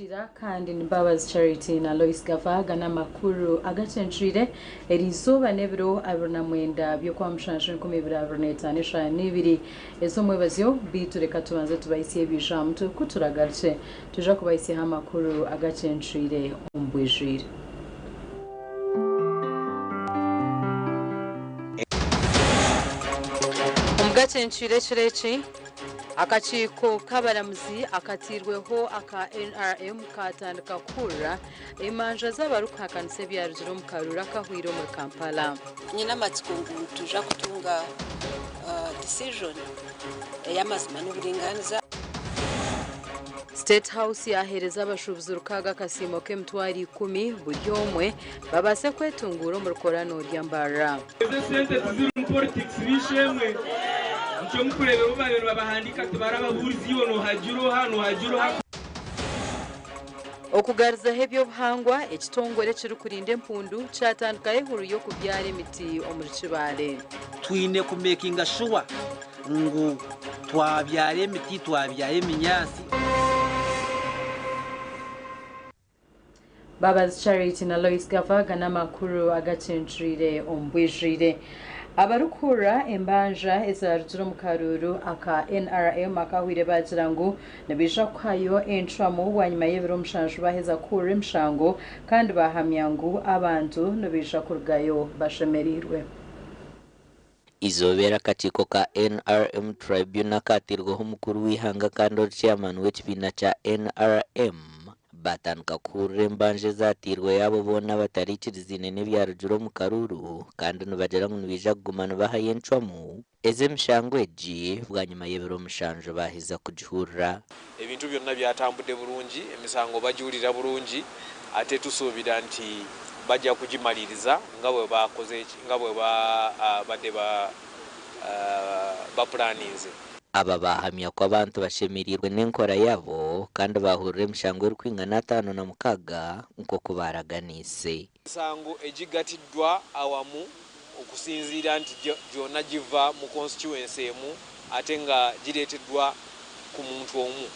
Shira kandi ni Mbabazi Charity na Lois Gavaga n'amakuru Agacencwire erizuba nebiro abona mwenda byo kwa mshanshin kumibira aboneta nisha nibiri ezo mwebazyo bitureka tubanze tubayisiye bijamtu kuturagarce tuja kubayisiye amakuru Agacencwire umbwijire Agacencwire cireci akaciko kabaramuzi akatirweho aka NRM katandika kura imanja z'abarukakanise byarujiro mu karura kahwiro mu Kampala nyina matsikungu tuja kutunga decision y'amazima n'uburinganiza. State House yahereza abashubuzi urukaga kasimo ke mtwari 10 buri omwe babase kwetungura mu rukorano ry'ambara sente tuziri politics bishemwe icyo mukurebe rubarero babahandika tubaraba burizi yono hajiro hano okugariza hebyo buhangwa ekitongole kiri kurinde mpundu cyatandika ehuru yo kubyara emiti omurikibale twine ku making sure ngo twabyara emiti twabyara eminyasi. Mbabazi Charity na Lois Gavaga n'amakuru Agacencwire umbwijire abarukura embanja ezarujiro mu karuru aka NRM akahwire bagira ngo nabisha kwayo entramo wanyuma y'ebiro mshanju baheza kure mshango kandi bahamya ngo abantu nabisha kurgayo bashemerirwe izobera katiko ka NRM tribunal katirwaho umukuru w'ihanga kandi chairman w'ekibina cha NRM batanka kure mbanje zatirwe yabo bona batarikirizine n'ibyarujiro mu karuru kandi nubagera ngo nibija kugumana bahayencwamo eze mshangweji bwanyuma y'ebiro mshanjo bahiza kujihurira ebintu byonna byatambude bulungi emisango bajulira bulungi ate tusuubira nti bajja kujimaliriza ngabwe bakoze ngabwe badde ba planize aba bahamya ko abantu bashemirirwe n'enkora yabo kandi bahurire mshango rukwingana 5 na mukaga nko kubaraganise sango ejigatiddwa awamu okusinzira nti jona jiva mu constituency emu atenga jireteddwa ku muntu omu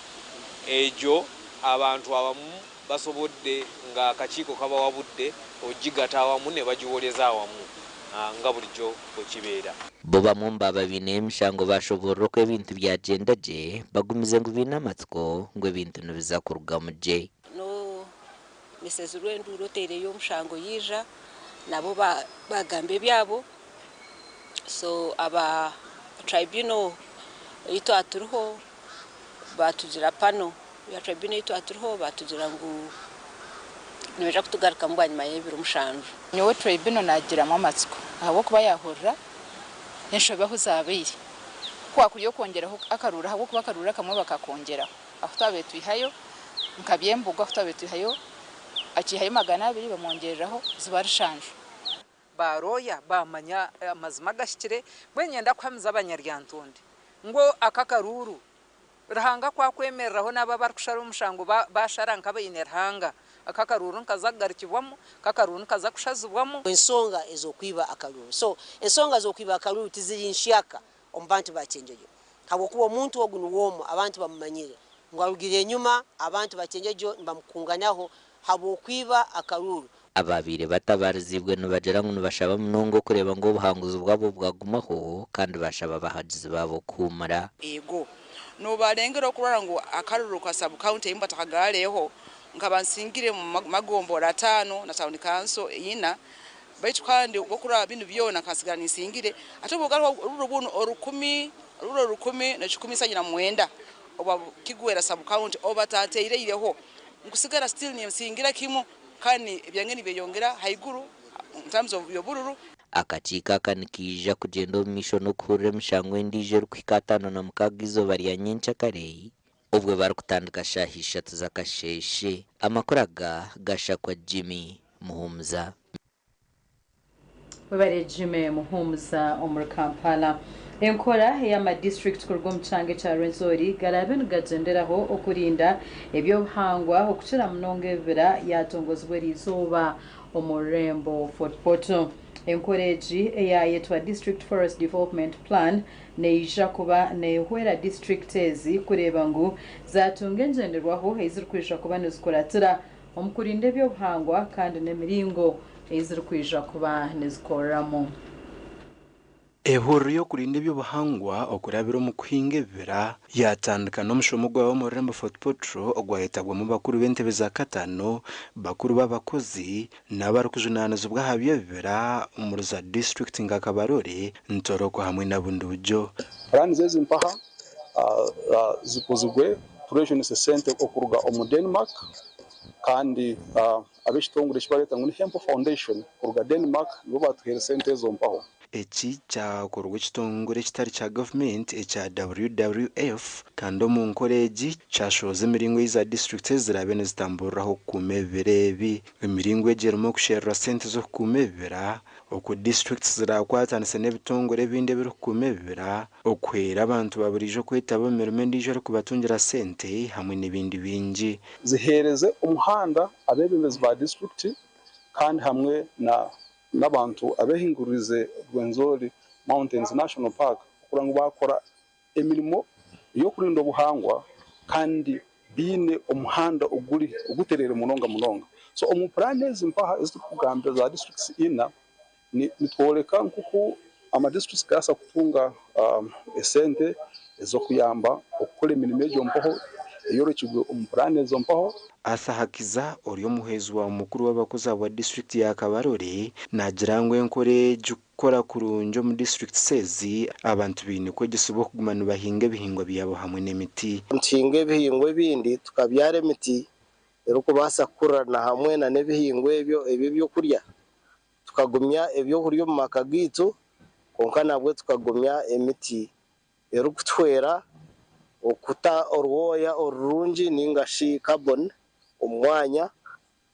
ejo abantu awamu basobodde nga akakiko kabawabudde ojigata awamu ne bajiwoleza awamu nga bulijjo okibeera boba mumbaba bine mshango bashobora ko ebintu byagenda je bagumize ngo binamatsko ngo ebintu nibiza kuruga muje no Mrs. Rwendu rotere yo mshango yija nabo bagambe byabo so aba tribunal ito aturiho batugira pano ya tribunal ito aturiho batugira ngo nibeja kutugaruka mu banyuma y'ebiro mshanju nyowe tribunal nagira amatsiko abo kuba yahurira nshobaho zabiri kwa kuriyo kongeraho akarura habo kuba akarura kamwe bakakongeraho aho tabetu ihayo nkabyembuga aho tabetu ihayo akihaye 200 bamwongereraho zibarishanje baroya bamanya amazima gashikire bwenyenda kwamiza abanyaryantonde ngo akakaruru rahanga kwa kwemereraho naba barikushara umushango basharanka bayinerhanga akakaruru nkazagarikibwamo kakaruru nkazakushazibwamo ensonga ezokwiba akaruru so ensonga zokwiba akaruru tizirinshaka ombantu bacyenjejo kabo kuba omuntu ogunu womo abantu bamumanyire ngwarugire enyuma abantu bacyenjejo mbamukunganaho habo kwiba akaruru ababire batabarizibwe nubagera ngo nubashaba munongo kureba ngo buhanguzo bwabo bwagumaho kandi bashaba bahagize babo kumara ego no barengero kurara ngo akaruru kwa sub county imba takagaleho nkabansingire mu magombora 5 na town council yina baitu kandi okura bintu byona kasigana nisingire atobogarwa rurubuno orukumi na 19 oba kigwera sub county oba tateire ireho ngusigara still ni msingira kimo kandi byangeni beyongera haiguru in terms of yobururu akachika kanikija kugenda omisho no kure mshangwe ndije rukikatano na mukagizo bari ya nyencha karei ubwe bari kutandika shahisha tuzakasheshe amakuraga gasha kwa Jimmy Muhumza webare Jimmy Muhumuza omuri Kampala. Enkora y'ama district kurwa omuchange kya Rwenzori garaben gagenderaho okurinda ebyobuhangwa okukira munonga ebira yatongozibwa eriizooba omurembo Fort Portal. Encourage eyayetwa District Forest Development Plan neija kuba nehwera district ezi kureba ngu zatunga engenderwaho ezirikwisha kuba nizikoratira omukurinda ebyobuhangwa kandi n'emiringo ezirikwisha kuba nizikoreramu. Ehuriro y'okurinda ebyobuhangwa okurabira omu kuhinga ebibira yatandika n'omushomo gwawe omurembo Fort Portal ogwayetabwamu bakuru b'entebe za katano bakuru b'abakozi n'abarikujunaanizibwa aha by'ebibira omuri za district nga Kabarore Ntoroko hamwe na bundi bujo. Plani zezi mpaha zikozigwe turejonise sente okuruga omu Denmark kandi ab'ekitongole kibareta ngu ni Hempo Foundation kuruga Denmark nibo batuhere sente ezo mpaho. Eki kyakorwa ekitongole kitari kya government ekya WWF kandi omu nkora egi kyashoza emiringo y'eza district ezirabe nizitamburiraho okukuuma ebibira ebi. Emiringo egi erimu okusherera sente z'okukuuma ebibira oku district zirakwatanise n'ebitongole ebindi ebirikukuuma ebibira okuhwera abantu baburijo kwetaba omu mirimo endiijo erikubatungira sente hamwe n'ebindi bingi. Zihereze omuhanda abebembezi ba district kandi hamwe n'abantu abehingurize Rwenzori Mountains National Park kugira ngo bakora emirimo y'okurinda obuhangwa kandi bine omuhanda oguterere munonga. So omu plan ezi mpaha ezikugamba za districts ina nitworeka nkuku ama districts gasa kutunga esente ezokuyamba okukora emirimo egyo mpaho eyorekigwe omu plan ezo mpaho. Asahakiza ori omuheezi wa mukuru w'abakozi wa district ya Kabarore nagira ngu enkora egi kukora kurungi omu district sezi abantu biine kwegyesibwa okuguma nibahinga ebihingwa byabo hamwe n'emiti. Ntuhinga ebihingwa ebindi tukabyara emiti erikubaasa kukurana hamwe na n'ebihingwa ebyo ebyokurya tukagumya ebyokurya omu maka gaitu konka nabwe tukagumya emiti erikutwera okuta orwoya orurungi ningashi carbon omwanya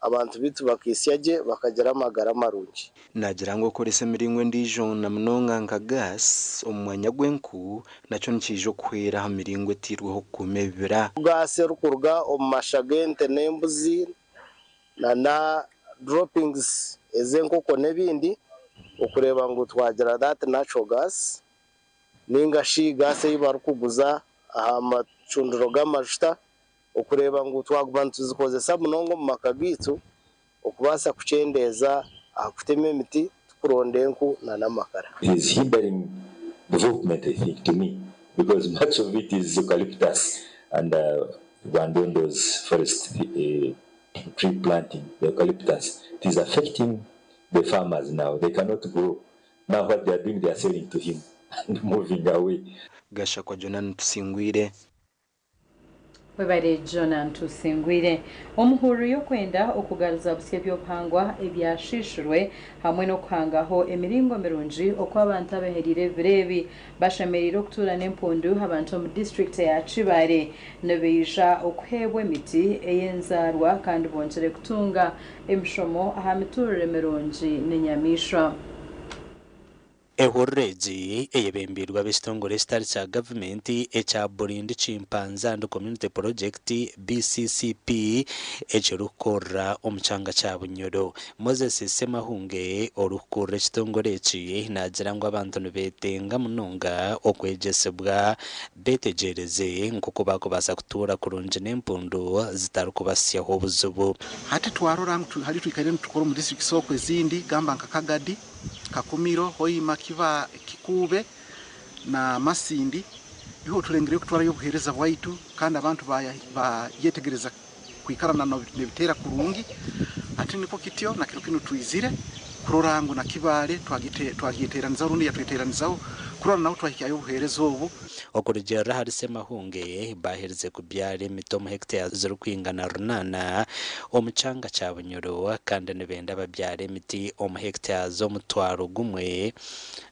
abantu bitu bakisyagye bakagira amagara marungi. Nagira ngu okoresa emiringo endiijo na munonga nka gas omu mwanya gw'enku nakyo nikiija okuhwera aha miringo etirweho okukuuma ebibira. Gas erikuruga omu masha g'ente n'embuzi na droppings ez'enkoko n'ebindi okureba ngu twagira that natural gas ningashi gas ei barikuguza aha macundiro g'amajuta okureba ngu twaguma nituzikozesa munonga omu maka gaitu okubaasa kukyendeza aha kutema emiti tukuronda enku n'amakara. It is hindering development, I think, to me, because much of it is eucalyptus and Rwandondo's forest tree planting, the eucalyptus. It is affecting the farmers now. They cannot grow. Now what they are doing, they are selling to him and moving away. Gasha kwa Jonan Tusingwire. Webare Jonan Tusingwire. Omuhuru y'okwenda okugaruza busya by'obuhangwa ebyashishirwe hamwe n'okuhangaho emiringo mirungi okw'abantu abeherire ebireebi bashemereire okutuura n'empundu abantu omu district ya Kibale nibeija okuheebwa emiti ey'enzarwa kandi bongere kutunga emishomo aha miturire mirungi n'enyamiishwa. Ehuriro egi eyebembirwa b'ekitongole kitari kya gavumenti ekya Burindi Chimpanzee and Community Project BCCP ekirikukorera omu kyanga kya Bunyoro. Moses Semahunge orikukorera ekitongole eki nagira ngu abantu nibeetenga munonga okwegyesibwa betegereze nk'oku bakubaasa kutuura kurungi n'empundu zitarikubasyaho obuzibu. Hati twarora hali twikaire nitukora omu district soko ezindi gamba nka Kagadi Kakumiro Hoima Kiva Kikube na Masindi iho tulengere kutwara y'obuhereza bwaitu kandi abantu bayetegereza kwikarana n'ebitera kurungi ati niko kityo na kino twizire kurorango na Kibale twagiteraniza rundi yatweteranizaho kurora naho twahikayo obuhereza obu okurugera hari Semahunge bahereze kubyara emiti omu hectares zirukwingana runana omu kyanga kya Bunyoro kandi nibenda babyara emiti omu hectares omutwaro gumwe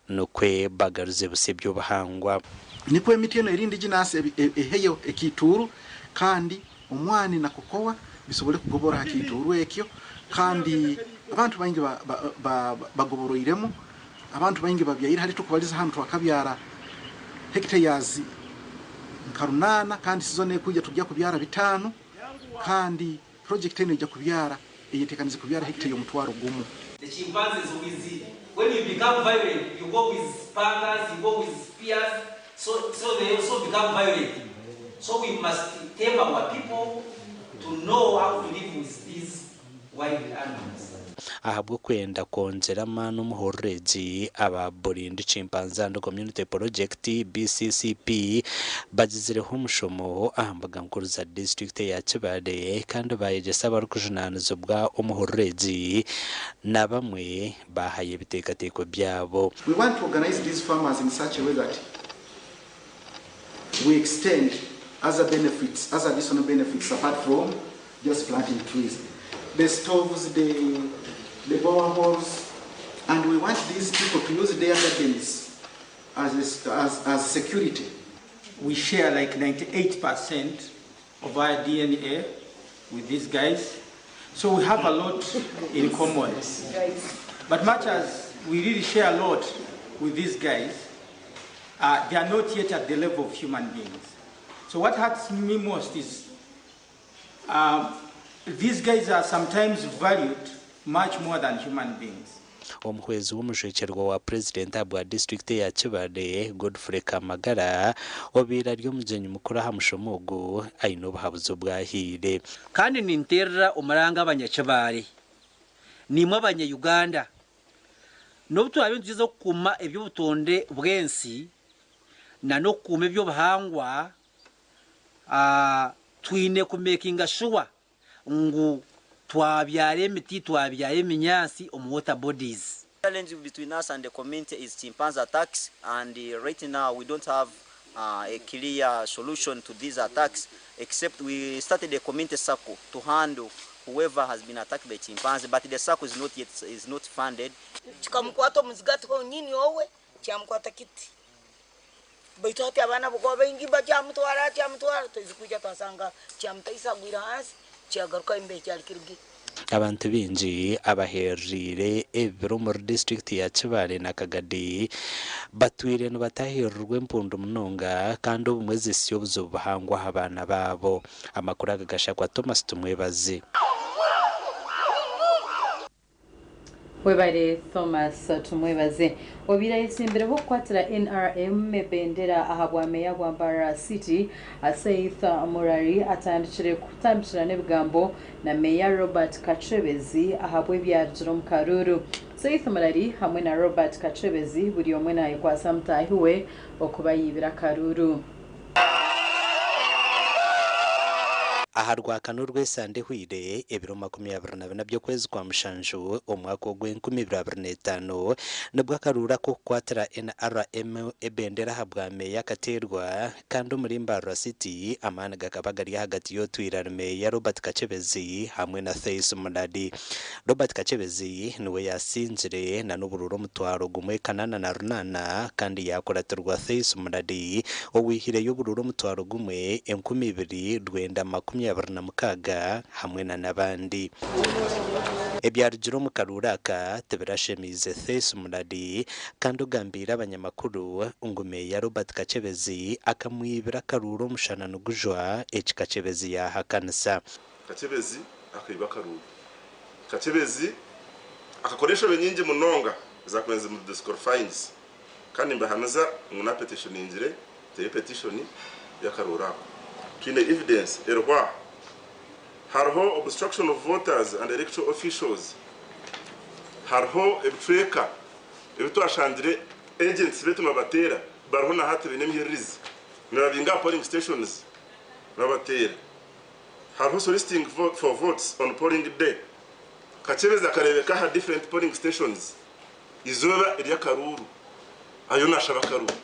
nokwe bagaruze busya by'obuhangwa. Niko emiti eno erindi ginase eheyo ekituru kandi omwani na kokowa bisobole kugobora ekituru ekyo kandi abantu bangi bagoboroiremu abantu baingi babyaira hari tukubaliza hano twakabyara hectares nkarunana kandi sizone kujya tujya kubyara bitanu kandi project eno ijya kubyara iyetekanize kubyara hectare y'umutwaro gumu. The chimpanzees when you become violent, you go with pangas, you go with spears, so they also become violent. So we must tell our people to know how to live with these wild animals. Ahabwo kwenda kongerama n'umuhorezi aba Burundi Chimpanzee and Community Project BCCP bagizireho umushomo ahambaga nkuru za district ya Kibale kandi bayegesa barukujunanizo bwa umuhorezi na bamwe bahaye bitekateko byabo. We want to organize these farmers in such a way that we extend other benefits, other additional benefits apart from just planting trees. The stoves, the boreholes, and we want these people to use their gardens as security. We share like 98% of our DNA with these guys, so we have a lot in common. But much as we really share a lot with these guys, they are not yet at the level of human beings. So what hurts me most is these guys are sometimes valued much more than human beings. Omuhwezi w'umushekero wa president abwa district ya Kibale Godfrey Kamagara obira ryo mujenyi mukuru hamushomogo ayino bahabuzo bwahire kandi ninterera umaranga abanyakibale nimwe abanya Uganda nobutwa abinzizo kuma ebyo butonde bwensi na no kuma ebyo bahangwa twine ku making sure ngu twabyare emiti twabyare eminyasi on water bodies. The challenge between us and the community is chimpanzee attacks, and right now we don't have a clear solution to these attacks, except we started a community circle to handle whoever has been attacked by chimpanzee, but the circle is not funded. Chikamkwata muzigati ko nyini owe chamkwata kiti baitoti abana bwo bengi bajamutwara tezikuja tasanga chamtaisa gwira hasi cyagaruka imbe cyarikirigi. Abantu binji abaherire ebiro muri district ya Kibale na Kagadi batwire no batahirwe mpundu munonga kandi ubumwezi siyo buzobahangwa abana babo. Amakuru agashakwa Thomas Tumwebaze. Webare Thomas Tumwebaze obira isimbere ho kwatira NRM bendera ahabwa meya wa Mbara City Aseitha Murari atandikire kutambira nebigambo na meya Robert Kachebezi ahabwe byarjiro mu Karuru. Aseitha Murari hamwe na Robert Kachebezi buri omwe naye kwa samtahiwe okubayibira Karuru. Aharwa kanurwe sande hwire ebiro 24 byo kwezi kwa mushanju omwaka gw'2025 nabwo akarura ko kwatira NRM ebendera habwa meya katerwa kandi muri Mbara City amana gakabagari hagati yo twirarme ya Robert Kachebezi hamwe na Theis Munadi. Robert Kachebezi niwe yasinzire na n'ubururo mutwaro gumwe kanana na runana kandi yakoraturwa Theis Munadi owihire y'ubururo mutwaro gumwe 2026 hamwe na nabandi. Ebyarjiro mu Karuraka tebirashemize Theis Munadi kandi ugambira abanyamakuru ungume ya Robert Kachebezi akamwibira Karuro mushanano gujwa Kachebezi ya hakansa. Kachebezi akiba Karuro. Kachebezi akakoresha benyingi munonga zakwenze mu disqualifyings kandi mbahanaza nguna petition injire te petition ya Karurako. Twine evidence erwa harho obstruction of voters and electoral officials harho ebtreka ebitwashandire agents betu mabatera barho na hatu binemhirizi nabinga polling stations nabatera harho soliciting for votes on polling day. Kachebeza karebeka ha different polling stations izoba iriya Karuru ayo nashaba Karuru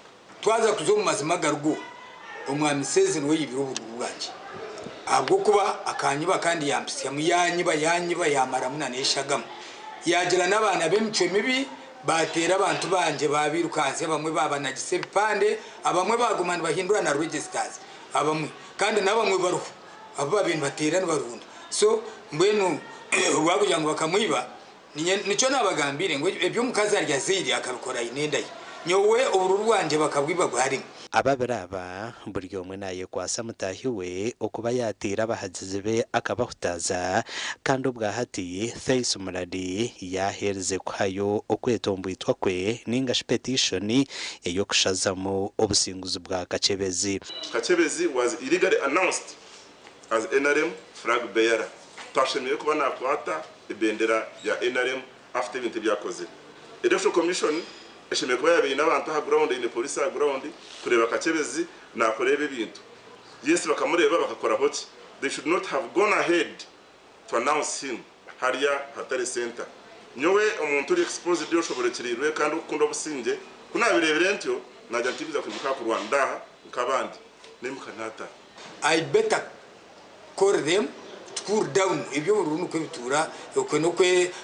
twaza kuzo mu mazima garugo umwami sezin we yibirubu bwanjye abwo kuba akanyiba kandi yampisiya mu yanyiba yamara munaneshagamo yagira n'abana b'imico mibi batera abantu banje babirukanze bamwe babanagise bipande abamwe bagumana bahindura na registers abamwe kandi nabamwe baruhu abo babintu baterana barunda so mbwenu wakugira ngo bakamwiba nicyo nabagambire ngo ebyo mukazi arya ziri akabikora inenda ye nyowe ubururu rwanje bakabwiba bwari ababiraba buri umwe naye kwasa mutahiwe okuba yatira abahagizi be akabahutaza kandi ubwahatiye Theis Murari yahereze kwayo okwetombwitwa kwe ninga petition eyo kushazamo obusinguzi bwa Kachebezi. Kachebezi was illegally announced as NRM flag bearer. Twashimiye kuba nakwata ibendera ya NRM after ibintu byakoze. Election Commission eshimiye kuba yabiye n'abantu ha ground in police ha ground kureba Kachebezi nakorebe ibintu. Yes bakamureba bakakora hoki. They should not have gone ahead to announce him hariya hatari center. Nyowe umuntu uri exposed yo shoborekirirwe kandi ukunda businge kunabirebere ntyo najya ntibiza kwibuka ku Rwanda nkabandi nimukanata. I better call them to cool down ibyo burunu kwitura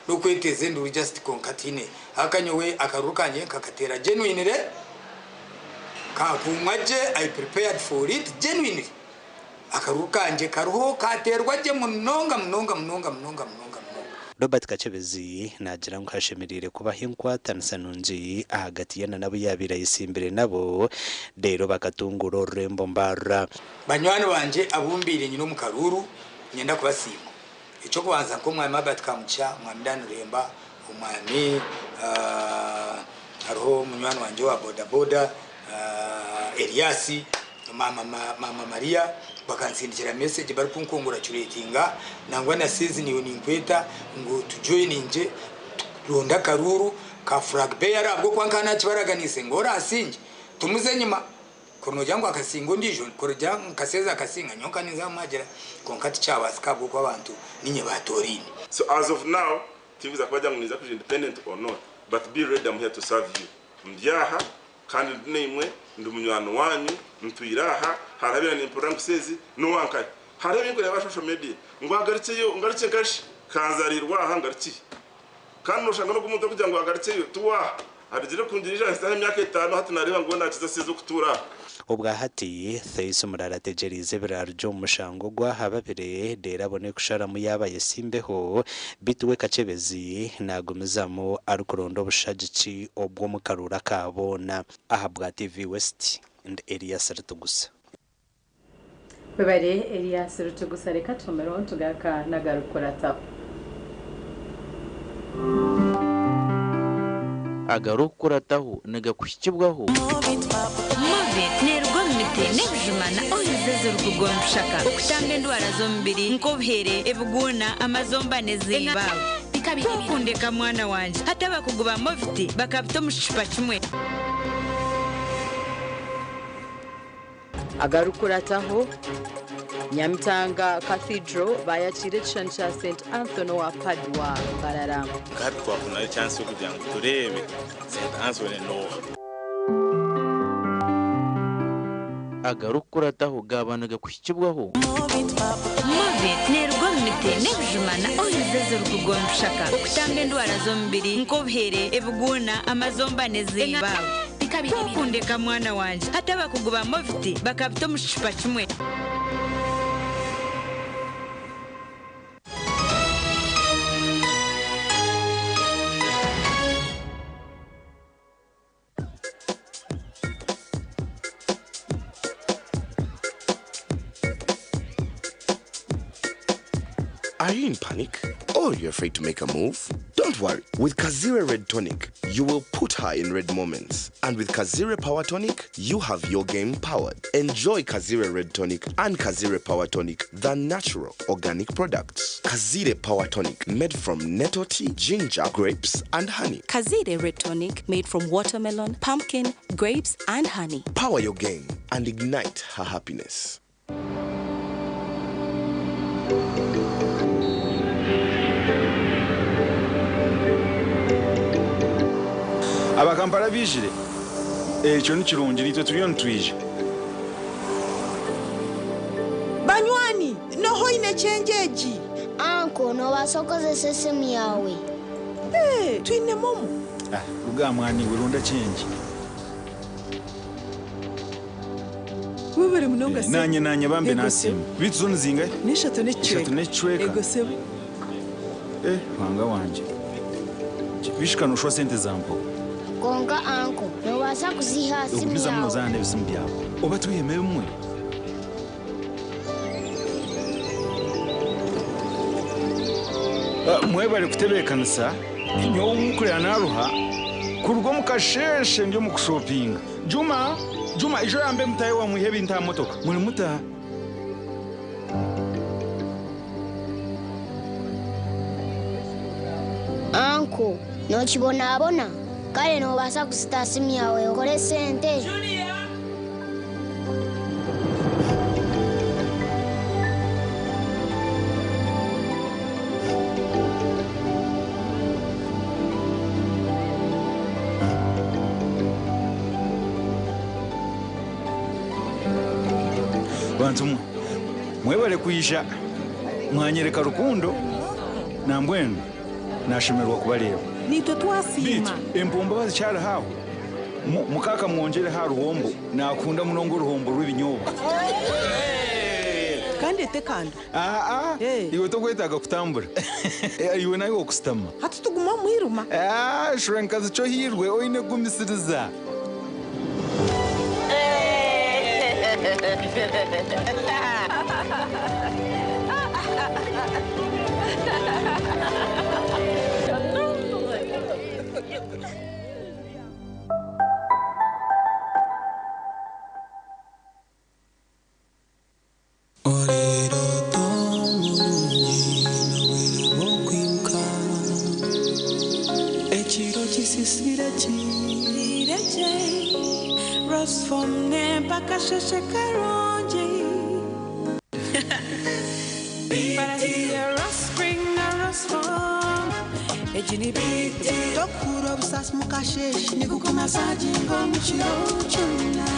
no kweteze ndu just konkatine akanyowe akarukanye kakatera genuinely kakumwaje I prepared for it genuinely akarukanje karuho katerwa je munonga Robert Kachebezi nagira ngo hashemirire kuba hinkwatana nunji hagati yana nabo yabira isimbere nabo rero bakatungura rembo mbara banywano banje abumbire nyino mu karuru nyenda kubasima icyo kubanza ko mwami abatkamucha mwamdano remba umwami hariho munywano wanje wa boda Eliasi mama Maria bakansindikira message bari kunkongora curatinga nangwa na season yo ninkweta ngo tujoininge ronda karuru ka flag bearer abwo kwankana kibaraganise ngora asinje tumuze nyuma kono jangu akasingo ndijo korja nkaseza akasinga nyoka niza majera konkati cyabasika bwo kwabantu ninye batorini. So as of now tiviza kwaja muniza ku independent or not but be ready, I'm here to serve you. Mbyaha kandi nimwe ndumunywano wanyu ntuyiraha harabira ni program sezi no wankai harabe ngo yaba social media ngo agaritseyo ngaritse gashi kanzarirwa hangariki kandi ushanga no gumuntu kugira ngo agaritseyo tuwa harigire kundirija isaha imyaka 5 hati nareba ngo nakiza sezo kutura ubwahati Theis Murari tegerize birarjo mushango gwa hababire dera bone kushara mu yabaye simbeho bituwe Kachebezi nagumizamo arukurondo bushagici obwo mukarura kabona ahabwa TV West and Elias Rutugusa. Bebare Elias Rutugusa reka tumero tugaka nagarukorata. Agarukorataho nagakushikibwaho Mobit nerwa mite nebjumana oyizeze rukugonshaka okutambe ndwara zombiri nkobhere ebuguna amazomba nezibawe bikabikundeka mwana wanje hata bakuguba Mobit bakabito mushipa kimwe Agarukorataho Nyamitanga Cathedral bayakire Chansha St Anthony wa Padua Barara gatwa kuna chance yo kugira ngo turebe St Anthony no agarukorataho gabanaga kushikibwaho Mobit nerwa mite nebjumana oyizeze rukugonshaka okutambe ndwara zombiri nkobhere ebuguna amazomba nezibawe bikabikundeka mwana wanje hata bakuguba Mobit bakabito mushipa kimwe Are you in panic? Or you're afraid to make a move? Don't worry. With Kazire Red Tonic, you will put her in red moments. And with Kazire Power Tonic, you have your game powered. Enjoy Kazire Red Tonic and Kazire Power Tonic, the natural organic products. Kazire Power Tonic, made from nettle tea, ginger, grapes, and honey. Kazire Red Tonic, made from watermelon, pumpkin, grapes, and honey. Power your game and ignite her happiness. Abakampala bijire ekyo nikirungi nitwe turiyo nitwije banywani noho ine chenjeji anko nobasokozesa esimu yawe twine momo ruga mwani wirunda chenji webere munonga se nanye bambe nasimu bitzo nzinga neshatu necwe ego sebe wanga wanje bishikanushwa sente zampo konka anko nobasa kuziha simu ukubiza yawe munozana ebisimu byabo oba tuyemeye mmwe mwebale kutebekanisa nyowe umukurira naruha kurugo mukasheshe ndio mukushopinga Juma ijo yambe mutaye wa muhebe inta motoka muri muta anko nokibonabona kale nobasa kusita simu yawe okole sente bantu mwebale kuyisha mwanyereka rukundo nambwenu nashemerwa kubareba nitwe twasima Mbabazi cyari haho mukaka mwongere ha ruhombo nakunda munongo ruhombo rw'ibinyobwa kandi etekanda iwe tokwetaga kutambura iwe nayo okustama hati tuguma mwiruma shrenkazi cyo hirwe oine gumisiriza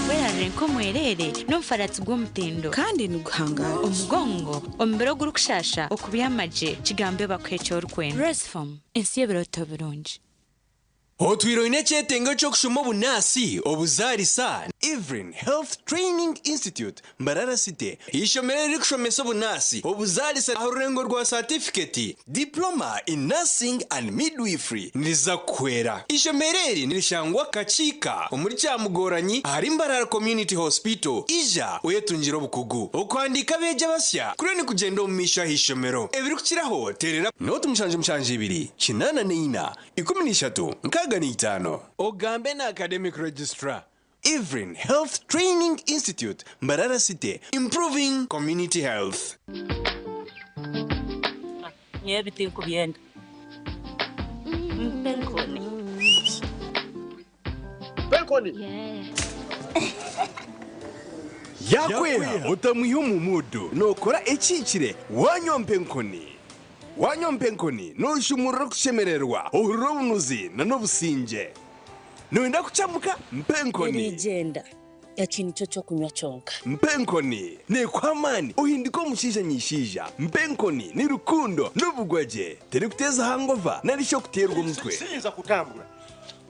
werarenko mwerere nomfaratsi gw'omutendo kandi nuguhangara omugongo omumbero gurukushasha okubiyamaje kigambe bakwecha orukwenda Resform ensi y'ebiroto birungi otwiroine chetengo chokushoma obunasi obuzarisa Aviation Health Training Institute Mbarara City ishomero rikushomesa obunasi obuzarisa arurengo rwa certificate diploma in nursing and midwifery niza kwera ishomereri nirishangwa kachika omuri cyamugoranyi ari Mbarara Community Hospital ija oyetunjira obukugu okwandika beje basya kurene kugenda omumisha hishomero ebirukiraho terera note mushanje ibiri kinana neina 13 nkaganitano ogambe na academic registrar Aviation Health Training Institute Mbarara City improving community health nyebiti kubyenda Penkoni yakwera utamuye umumudu nokora ekikire wanyompenkoni noshumura kushemererwa urubunuzi na nobusinje noenda kuchamuka mpenkoni nigenda yakintu cyo kunywa chonka mpenkoni ne kwamani uhindiko mushija nyishija mpenkoni ni rukundo n'ubugwaje tere kuteza hangova narisho kuterwa umutwe sinza kutambura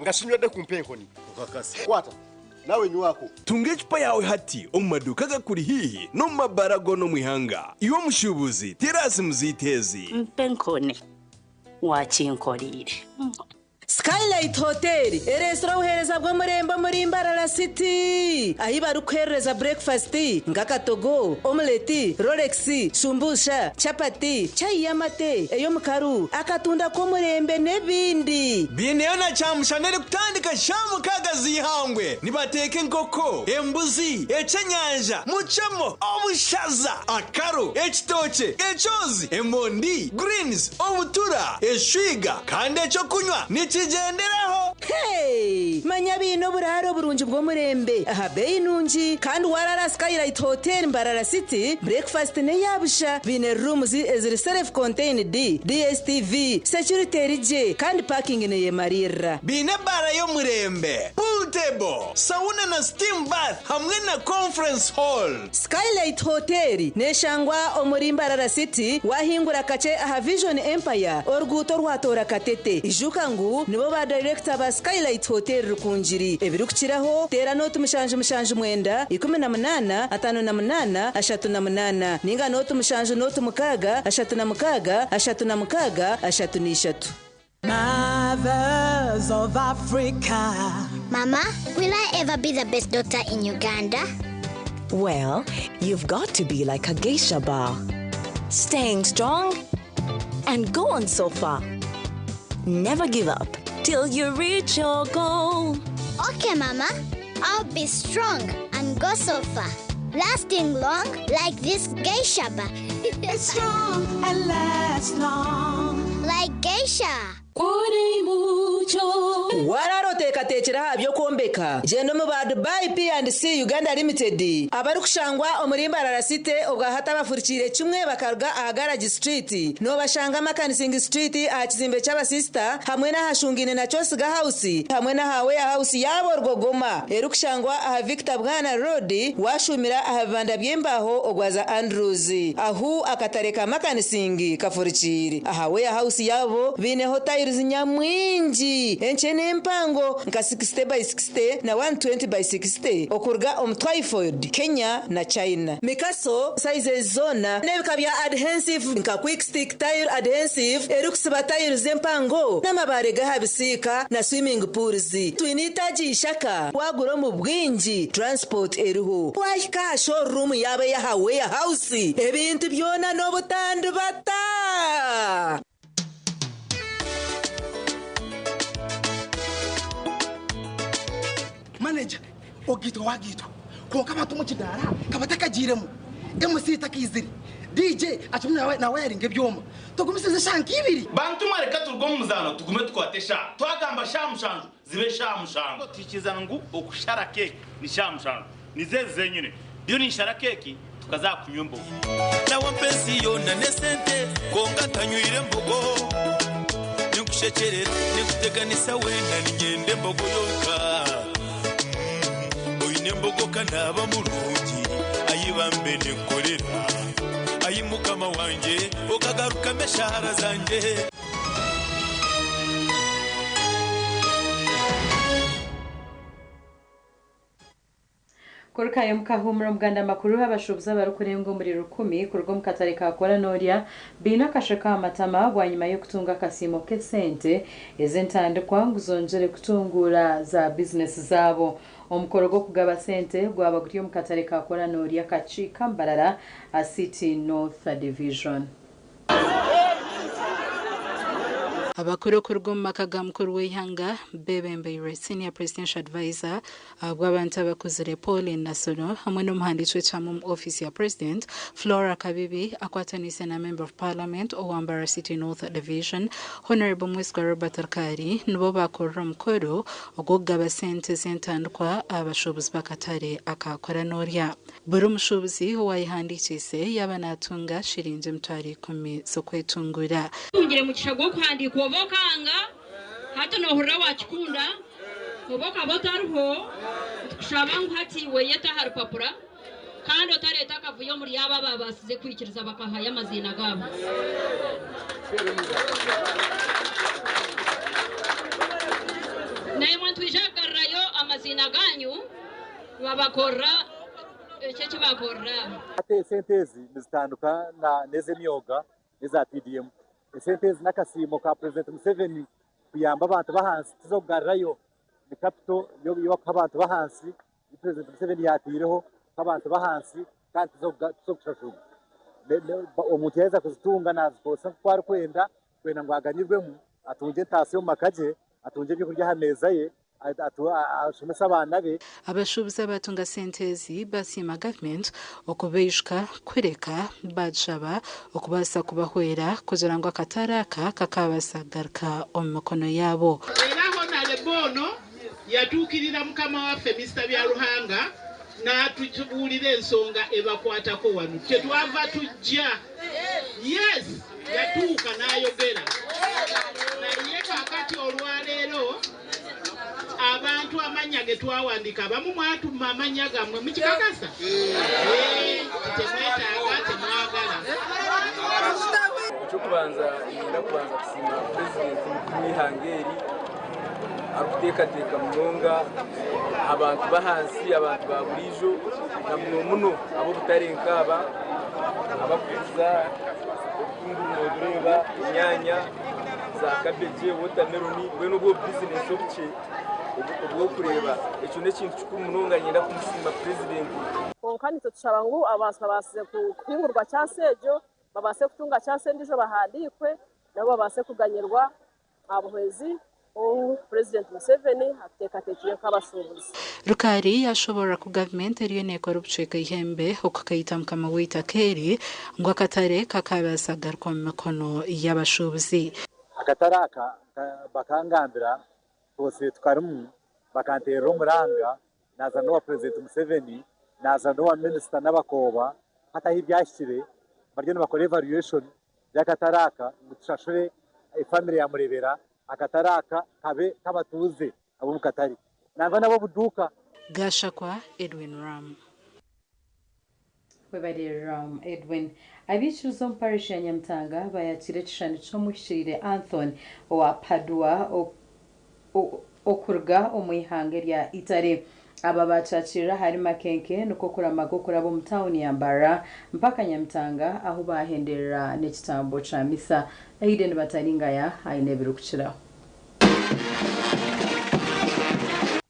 ngashinywede ku mpenkoni ukakasi kwata nawe nywako tunge chupa yawe hati omumaduka gakuri hihi no mabarago no mwihanga iwo mushubuzi terasi muzitezi mpenkoni wakinkorire Skylight Hotel erestora uhereza bwo murembo muri Mbarara City ahi barukhereza breakfast ngakatogo omelette Rolex shumbusha chapati chai yamate eyo mukaru akatunda ko murembe nebindi bineyo na chamushanere kutandika shamu kagazi hangwe nibateke nkoko embuzi echenyanja muchemo obushaza akaro ekitoche echozi emondi greens obutura eshwiga kandi echo kunywa nikigenderaho manya bino buraro burungi bwo murembe aha beyi nungi kandi warara Skylight Hotel Mbarara City breakfast ne yabusha bine rooms eziri self contained DSTV security rije kandi parking ne yemarira bine bara yo murembe pool table sauna na steam bath hamwe na conference hall Skylight Hotel neshangwa omuri Mbarara City wahingura kace aha Vision Empire orguto rwatora katete ijuka ngu nibo ba director ba Skylight Hotel rukunjiri ebirukiraho tera note mushanje mwenda 18 58 38 ninga note mushanje note mukaga 36 36 33 Mothers of Africa. Mama, will I ever be the best doctor in Uganda? Well, you've got to be like a geisha bar. Staying strong and go on so far. Never give up till you reach your goal. Okay, Mama. I'll be strong and go so far. Lasting long like this geisha bar. Strong and last long. Like geisha. Wararoteekateekera byokombeka genda mu ba Dubai P&C Uganda Limited abari kushangwa omurimba rarasite obwa hata bafurikire kimwe bakaruga aha Garage Street no bashanga Makanising Street aha kizimbe cy'abasista hamwe na hashungine na Chosiga House hamwe na hawe house yabo rwogoma erukushangwa aha Victor Bwana Road washumira aha banda byembaho ogwaza Andrews ahu akatareka Makanising kafurikire aha we house yabo bine hotel nyamwingi enchene mpango nka 60 by 60 na 120 by 60 okurga Twyford Kenya na China mikaso size zona nebika bya adhesive nka quick stick tile adhesive erukusiba tile zempango namabare gahabisika na swimming pools twinitaji ishaka waguro mu bwingi transport eruho washika showroom yabe ya hawe house ebintu byona no butandu bata. Manager, ogito wagito. Konka batu mu kidara, kabataka jiremu. MC takiziri. DJ atumwe na wearing ebyoma. Tugumisize shanki ibiri. Bantu mareka turgo muzano tugume twatesha. Twagamba shamushanju zibe shamushanju. Tikizana ngu okushara cake ni shamushanju. Nizeze nyine. Byo ni shara cake tukazakunywa mbogo. Na wampenzi yona nesente konga tanywire mbogo. Nikushekerera nikuteganisa wenda ninyende mbogo yoka. Nembogo kanaba mulungi ayibambe nekorera ayimukama wanje okagaruka meshara zanje. Kuruka yomukahumura muganda makuru habashubuza barukurengo muri 10 kurgo mukatare ka kora noria bina kashaka amatama bwanyuma yo kutunga kasimo kesente ezentandikwa nguzonjere kutungura za business zabo. Omukoro gwo kugaba sente gwabaguriye mukatare ka kora noria kachika mbarara a City North Division. Abakuru kurgo makaga mukuru w'ihanga Bebembe Senior Presidential Advisor bw'abantu abakuzire Paul Nasono hamwe n'umuhandisi w'icyamu office ya President Flora Kabibi akwatanise na Member of Parliament Owambara City North Division Honorable Mwiswa Robert Arkari nibo bakorera mukoro ogugaba sente zentandikwa abashobozi bakatare akakora noria buri mushobozi wayihandikise yabanatunga shirinje mtwari 10 zo kwetungura ngire mu kishago kwandika obokanga hata no hurra wakikunda oboka botarho kushabangu hati weyeta harupapura kandi otareta kavuyo muri yaba basize kwikiriza bakahaya amazina gabo naye mwantu ijagarrayo amazina ganyu babakora icyo bakora ate sentezi nizitanduka na neze myoga neza TDM sentezi nakasimo ka President Museveni kuyamba abantu bahansi tuzogarrayo ni capital yo abantu bahansi President Museveni yatireho abantu bahansi kandi tuzokushashuga omuntu yeza kuzitunga nazikosa kwari kwenda ngo aganyirwemo atunje ntasi yo makaje atunje byo kurya hameza ye ashomesa abana be abashubuza batunga sentezi basima government okubeshka kureka bajaba okubasa kubahwera kugira ngo akataraka kakabasagaruka omukono yabo eraho nale bono yatukirira mukama waffe Mr. Byaruhanga natubulira ensonga ebakwatako wano tetwava tujja yes yatuuka n'ayogera naye kakati olwaleero abantu amanya ge twawandika abamu mwatuma amanya gammwe mukikakasa temwetaaga temwagala ekyokubanza nyina kubanza kusima pulezidenti w'ihangeri akuteekateeka munonga abantu bahansi abantu ba buliijo na muno ab'obutare nk'aba abakuguza obutunguru n'obureeba enyanya za cabbage watermelon bweno bwo business obuce ubwo kureba icyo n'ikintu cy'ukuri munonga nyenda kumusima president konkani tushaba ngo abantu babase kwingurwa cyasejo babase kutunga cyasendijo bahadikwe nabo babase kuganyirwa abuhezi President Museveni atekatekiye kabashubuzi Rukari yashobora ku government eriyo neko rubcheka ihembe okakayitamka mawita keri ngo akatare kakabasagarwa mu mikono y'abashubuzi akataraka bakangambira bose tukarimu bakantera umuranga naza no President Museveni naza no minister n'abakoba hata hibyashire baryo bakora evaluation y'akataraka mutushashure family ya murebera akataraka kabe kabatuze abo mukatari nanga nabo buduka Gashakwa Edwin Ram Webari Ram Edwin abicuruza mu parish ya Nyamtanga bayakire cishani cyo mushire Anthony wa Padua okurga omwihanga rya Itare aba bacacira hari makenke nuko kuramago kurabo mu town ya Mbara mpaka Nyamtanga aho bahenderera n'ekitambo ca misa Aiden bataringaya ayinebirukira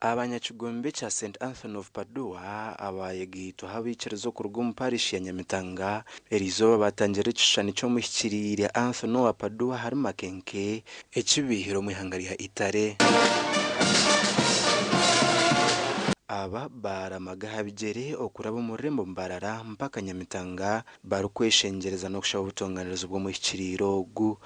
abanyakigombe cha St Anthony of Padua abayegito habicerezo ku rugo mu parish ya Nyamitanga erizo batangira icishani cyo muhikirire Anthony wa Padua hari makenke ekibihiro mu ihangari ya Itare aba baramaga bigere okurabo mu rembo Mbarara mpaka Nyamitanga barukweshengereza no kushaba ubutonganirizo bwo muhikiriro gu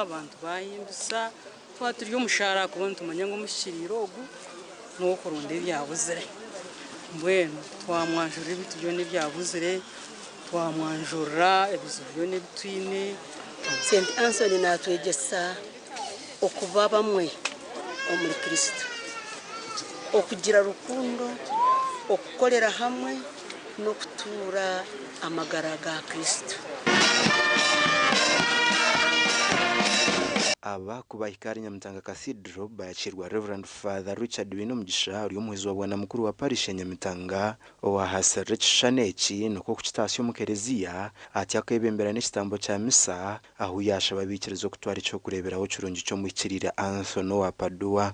abantu bayimbisa twaturyo mushara kubona tumanya ngo mushiriro ogu no kurunde byabuzire mbweno twamwanjura ibitu byo nebyabuzire twamwanjura ebizubyo nebitwine St Anthony natwegesa okuba bamwe omuri Kristo okugira rukundo okukolera hamwe no kutura amagara ga Kristo aba kubahikari Nyamtanga Cathedral bayakirwa Reverend Father Richard Winomugisha uri umuhizi wa bwana mukuru wa parish ya Nyamitanga wa hasere cishaneki nuko ku sitasiyo mu Kereziya ati akebembera n'ikitambo cya misa aho yasha babikirizo kutwara cyo kureberaho curungi cyo mu kirira Anthony wa Padua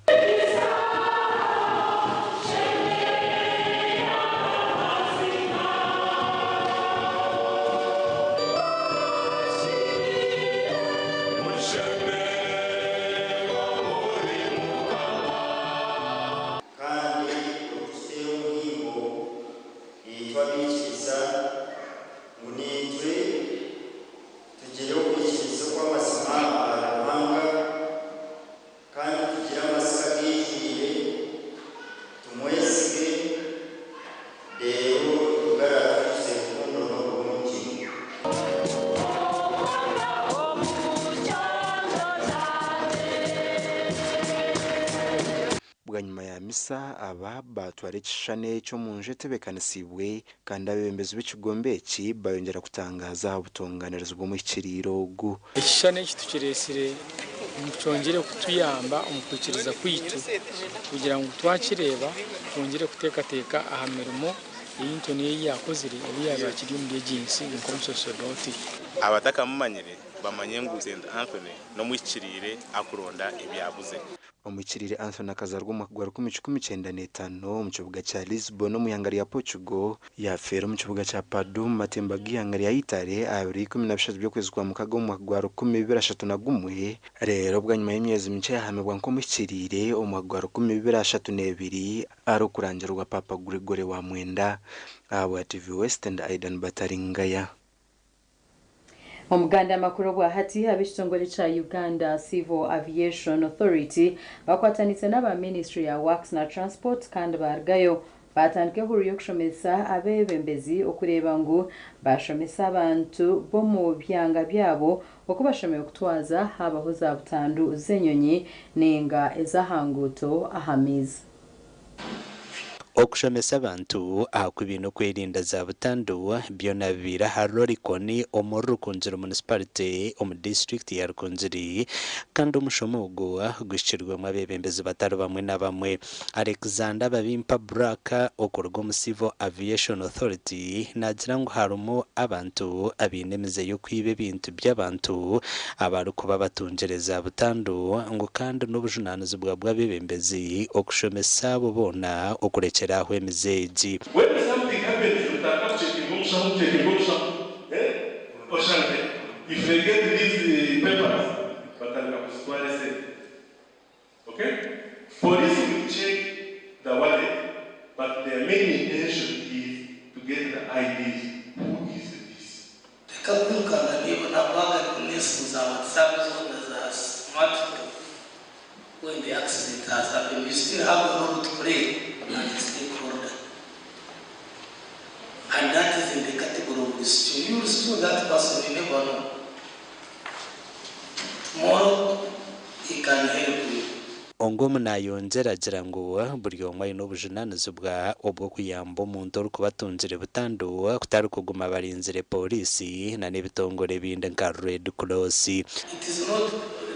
nyuma ya misa aba batware kishane cyo munje tebekanisiwe kandi abembezi b'ikigombeki bayongera kutangaza ubutonganirizo bwo mu kiriro gu ikishane kitukiresire mucongere kutuyamba umukwikiriza kwitu kugira ngo twakireba twongere kutekateka ahamirimo iyi niyo yakozire yari yakiri mu agency nk'umusosodoti abataka mumanyire bamanye ngo St Anthony no mu kirire akuronda ibyabuze omukirire Anthony akazarwa mu kugwa 1995 mu kibuga cya Lisbon no mu yangari ya Portugal yafera mu kibuga cya Padua matemba gihangari ya Itare abiri 13 byo kwezi kwa mukago mu kugwa 2031 rero bwa nyuma y'imyezi mike yahamibwa nko mu kirire omugwa 2032 ari kurangirwa Papa Gregory wa Mwenda abo TV West and Aidan Bataringaya Omuganda makuru gwa hati abishitongole cha Uganda Civil Aviation Authority bakwatanitse n'aba Ministry ya Works na Transport kandi bargayo batandike huriyo kushomesa abebembezi okureba ngo bashomesa abantu bo mu byanga byabo okubashomeye kutwaza habaho za butandu zenyonyi nenga ezahanguto ahamiza okushomesa abantu aku ibintu kwirinda za butandu byona bibira harorikoni omurukunzira municipality omu district ya Rukunziri kandi omushomo ogwo gwishirwemo abebembezi batari bamwe na bamwe. Alexander Babimpa Braka okurwa mu Civil Aviation Authority nagira ngo harumo abantu abinemeze yo kwibe bintu by'abantu abari kuba batungereza butandu ngo kandi n'ubujunanizi bw'abebembezi okushomesa abo bona okurekeraho emizeji. When something happens, you start checking if they get these papers, but I say, okay? Police will check the wallet, but their main intention is to get the IDs. Who is this? When the accident has happened, you still have a role to play as a stakeholder. And that is in the category of this. You will still that person, you never know. Tomorrow, he can help you. Ongomu nayongera agira ngo buri omwe n'obujunanizi bwa obwo kuyamba omuntu ori kubatunzire butandu kutari kuguma barinzire polisi na n'ebitongore bindi nka Red Cross. It is not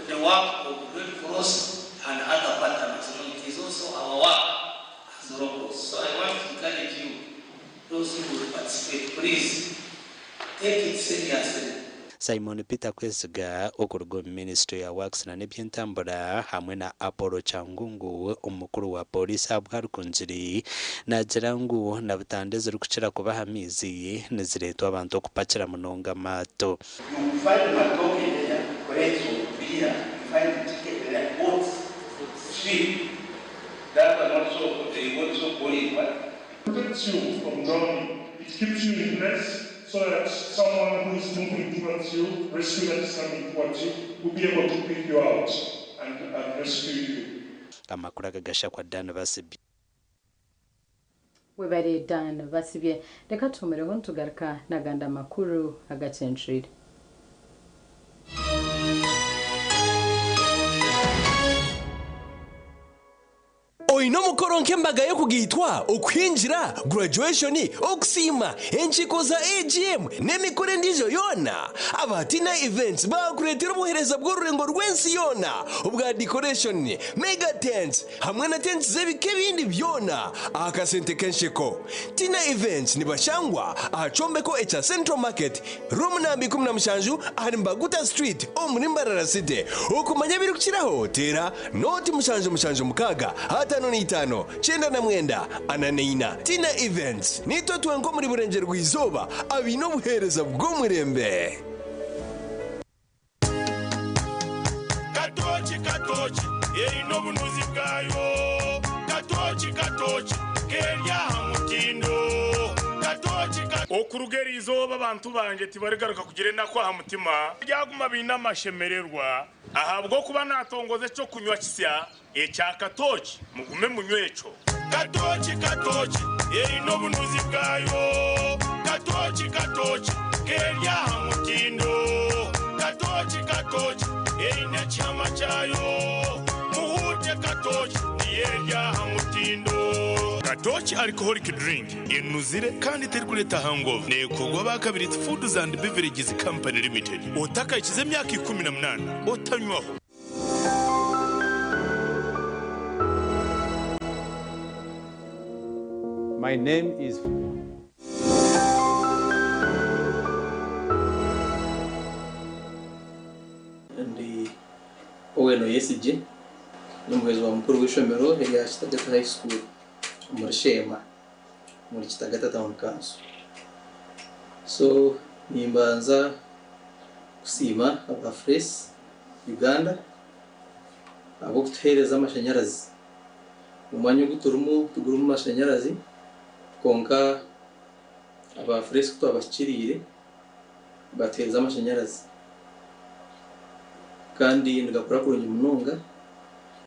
the work of Red Cross and other partners, it is also our work as locals. So I want to encourage you, those who will participate, please take it seriously. Simon Peter Kwesiga okurwa Ministry ya Works na n'ebyentambura hamwe na Apollo Changungu omukuru wa polisi abwa Rukunziri nagira ngo na butandeze rukukira kubaha amizi niziretwa abantu okupakira munonga mato. You find a token there, correct beer, you find the ticket there, both street, that are not so, they want so boring, but protects you from drowning. It keeps you in place so that someone who is moving towards you, rescue that is coming towards you, will be able to pick you out and rescue you. Amakuru agagasha kwa Dan Basibye. Webare Dan Basibye reka tumereho ntugaruka naganda makuru Agacencwire. Oino mukoro nkembaga yo kugitwa okwinjira graduation okusima enchiko za AGM nemikore ndijo yona abatina events bakuretera obuhereza bw'orurengo rwensi yona obwa decoration mega tents hamwe na tents zebike bindi byona akasente kenshiko tina events nibashangwa achombeko echa Central Market room nambi 17 ahari Mbaguta Street omurimbarara city okumanya biri kukiraho tera noti mushanju mukaga hata no itano chenda na mwenda ananeina tina events nito twenko muri burengero rw'izoba abino buhereza bwo murembe Katochi ino bunuzi bwayo katochi kenya mutindo katochi okurugeri izoba abantu banje tibarigaruka kugire nakwa ha mutima byaguma binamashemererwa ahabwo kuba natongoze cyo kunywa kisya echa katochi mugume munywecho katochi ino bunuzi bwayo katochi kenya mutindo katochi ina chama chayo muhute katochi niyeja mutindo Katochi alcoholic drink inuzire kandi teri kuleta hangover nekogwa bakabiri Foods and Beverages Company Limited otaka ikize myaka 18 otanywaho. My name is Oweno Yesije n'umuyobozi wa mukuru w'ishomero ya Kitagata High School muri Shema muri Kitagata Town Council. So nimbanza kusima aba Fresh Uganda abo kutuhereza amashanyarazi umwanya guturumu tuguru mu mashanyarazi konka aba Fresh kutwabashikirire batereza amashanyarazi kandi ndagakora kurungi munonga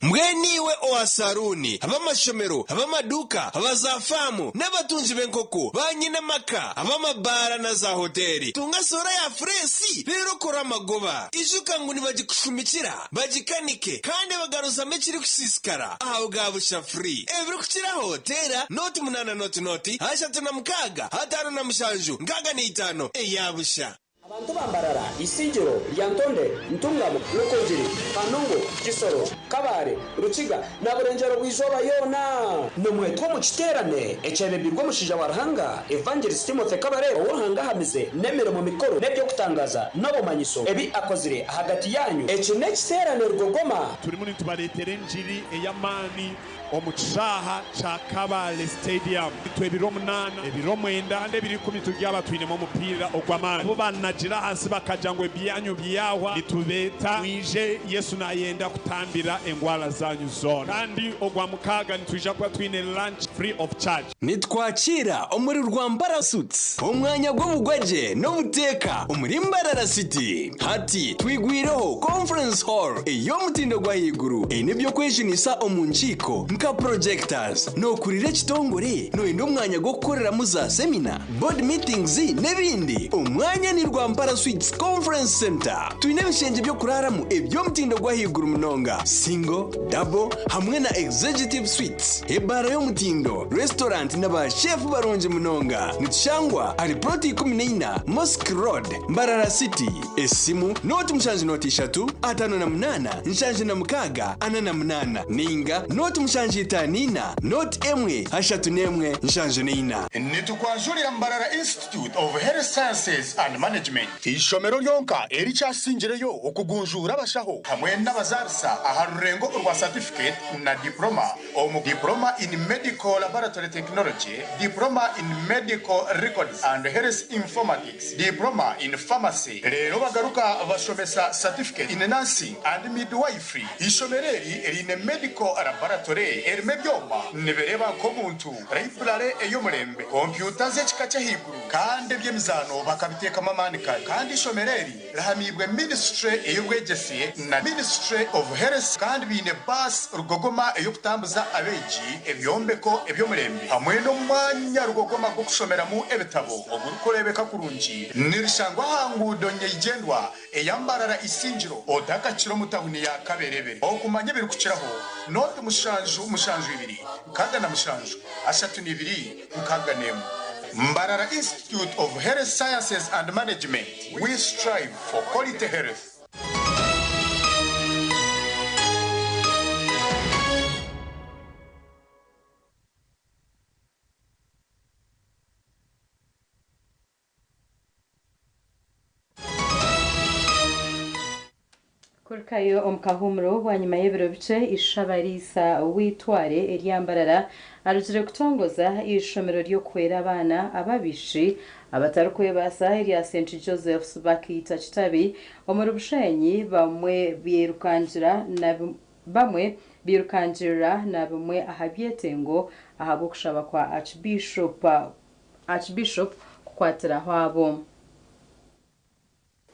mweniwe oasaruni abamashomero abamaduka abazafamu n'abatunzi b'enkoko banyina maka abamabara na za hoteli tunga sora ya fresi rero kora amagoba ijuka ngo nibagikushumikira bagikanike kandi bagaruza mekiri kusisikara aho gabusha free evri kuchira hotela noti munana noti hashatu na mukaga hatano na mushanju ngaga ni itano eyabusha abantu bambarara isigiro lyantonde ntungamo lokojiri kanongo kisoro kabare rukiga na burengero bwizoba yona nomwe two mu kiterane ecebebirwa mushija warahanga Evangelist Timothy Kabare warahanga hamize nemero mu mikoro nebyo kutangaza nabo manyiso ebi akozire hagati yanyu ece nekiterane rwogoma turi muri tubaretere njiri eyamani omuchaha cha Kabale Stadium twebiro 8 ebiro 9 ndebiri 10 tugyaba twinemo umupira ogwamana bo banajira hasi bakajangwe byanyu byawa litubeta mwije Yesu nayenda kutambira engwala zanyu zona kandi ogwamukaga nitwija kwa twine lunch free of charge nitwakira omuri rwambara suits omwanya gwo bugwaje no buteka omuri Mbarara City hati twigwireho conference hall eyo mutindo gwa higuru enebyo kwejinisa omunchiko nka projectors no kurire kitongore no endo mwanya gwo gukorera muza seminar board meetings nebindi omwanya ni Rwambara Suites Conference Center twine bishenje byo kuraramu ebyo mutindo gwa higuru munonga single double hamwe na executive suites ebara yo mutindo restaurant n'aba chef baronje munonga nitshangwa ari proti 14 Mosque Road Mbarara City esimu noti mshanje noti 3 58 nshanje na mukaga 88 ninga noti mshanje tanina not emwe hashatu nemwe nshanje neina nitukwanjurira Mbarara Institute of Health Sciences and Management ishomero lyonka eri cyasingireyo okugunjura abashaho hamwe n'abazarisa aharurengo rwa certificate na diploma omu diploma in medical laboratory technology diploma in medical records and health informatics diploma in pharmacy rero bagaruka bashomesa certificate in nursing and midwifery ishomereri eri in medical laboratory erime byoma nibereba ko muntu library eyo murembe computer ze kikacha higuru kandi byemizano bakabiteka mamanika kandi ishomereri rahamibwe ministry eyo bwegesiye na ministry of health kandi bine bus rugogoma eyo kutambuza abeji ebyombeko ebyo murembe hamwe no mwanya rugogoma gwo kushomeramo ebitabo ogukorebeka kurunji nirishangwa hangudo nyegendwa eyambarara isinjiro odaka kiro mutahuni ya kaberebere okumanye biri kuciraho note mushanju 2 kaga na mushanju 32 mukaga nemu Mbarara Institute of Health Sciences and Management we strive for quality health. Kurkayo omkahumro wanyuma y'ebiro bice ishabarisa witware eryambarara arujire kutongoza ishomero ryo kwera abana ababishi abatarukuye basa erya St Joseph's bakita kitabi omuri bushenyi bamwe birukanjira na bamwe ahabyetengo ahabo kushaba kwa Archbishop kukwatira hwabo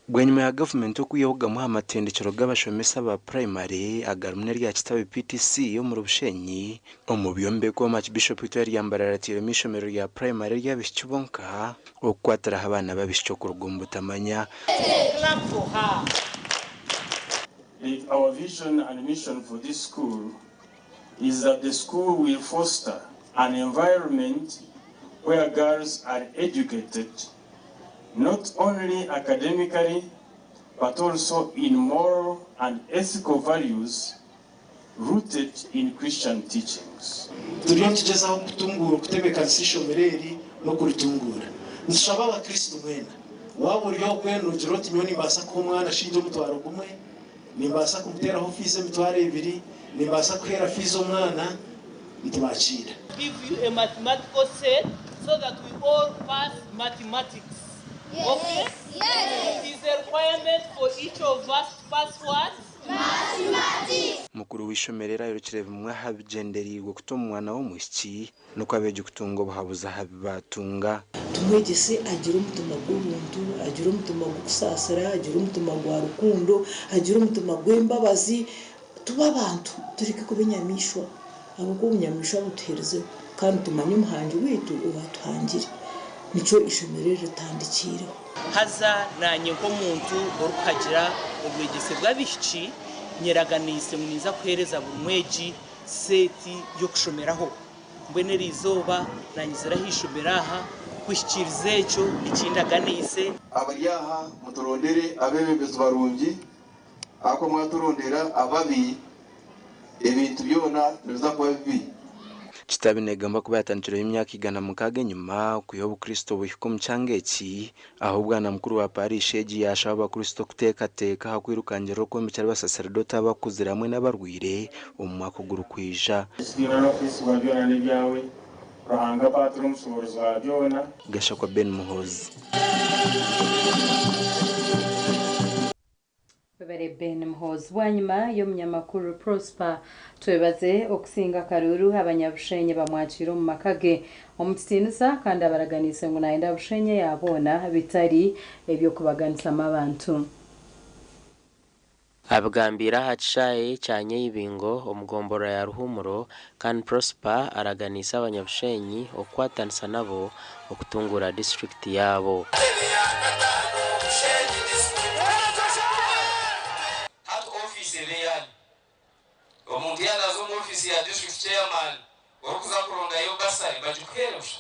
Gwenyuma ya government okuyoga mu amatendekero g'abashomesa ba primary agarumne rya kitabe PTC yo mu Rushenyi omubyombe ko Archbishop Victor Yambarara tire mishomero ya primary rya bishibonka okwatara abana babishyo ku rugumbutamanya. Our vision and mission for this school is that the school will foster an environment where girls are educated not only academically, but also in moral and ethical values rooted in Christian teachings. Tulianza kutungura kutebeka sishomereri no kuritungura. Nshaba abakristo mwena. Wabo ryo kwenu jiroti myoni mbasa ko mwana shinjo mutwaro gumwe. Nimbasa kumutera ho fize mitware 2, nimbasa kwera fizo mwana ntibacira. Give you a mathematical set so that we all pass mathematics. Yes. Okay? Yes. It is a requirement for each of us to pass what? Mathematics. Mukuru wishomerera yorukireva mwahabigenderi gwo kutomwana wo mushiki nuko abeje kutungo bahabuza habibatunga tumwegese agira umutima gw'umuntu agira umutima gusasira agira umutima gwa rukundo agira umutima gw'Mbabazi tuba abantu tureke kuba inyamishwa ahubwo ubunyamishwa butuhereze kandi tumanye umuhangi witu uwatuhangire nico ishomero ritandikira haza nanye nk'omuntu orukagira obwegese bw'abishi nyeraganise muniza kuhereza burumweji seti yo kushomeraho mbwene rizoba nanyizira hishomeraha kwishikiriza echo ikindaganise abaryaha muturondere abebembezi barungi ako mwaturondera ababi ebintu byona biza kuba bibi kitabinegamba kuba yatanjiro y'imyaka igana mu kage nyuma kuyoba Kristo buhiko mchangeki aho bwana mukuru wa parish yashaba abakristo kutekateka hakwirukangera ko micyari basaserdota bakuzira hamwe n'abarwire umwaka uguru kwija rahanga patro musobozi wa byona gasha kwa Ben Muhozi Bebere Ben Muhozi wanyuma yo munyamakuru Prosper twebaze okusinga karuru abanyabushenye bamwakira mu makage omutsinisa kandi abaraganise ngo naenda bushenye yabona bitari ebyo kubaganisa abantu abagambira hacaye cyanye y'ibingo omugombora ya ruhumuro kandi Prosper araganisa abanyabushenyi okwatanisa nabo okutungura district yabo omuntu yanazo mu office ya district chairman okuza kuronda yo basari bajukerusha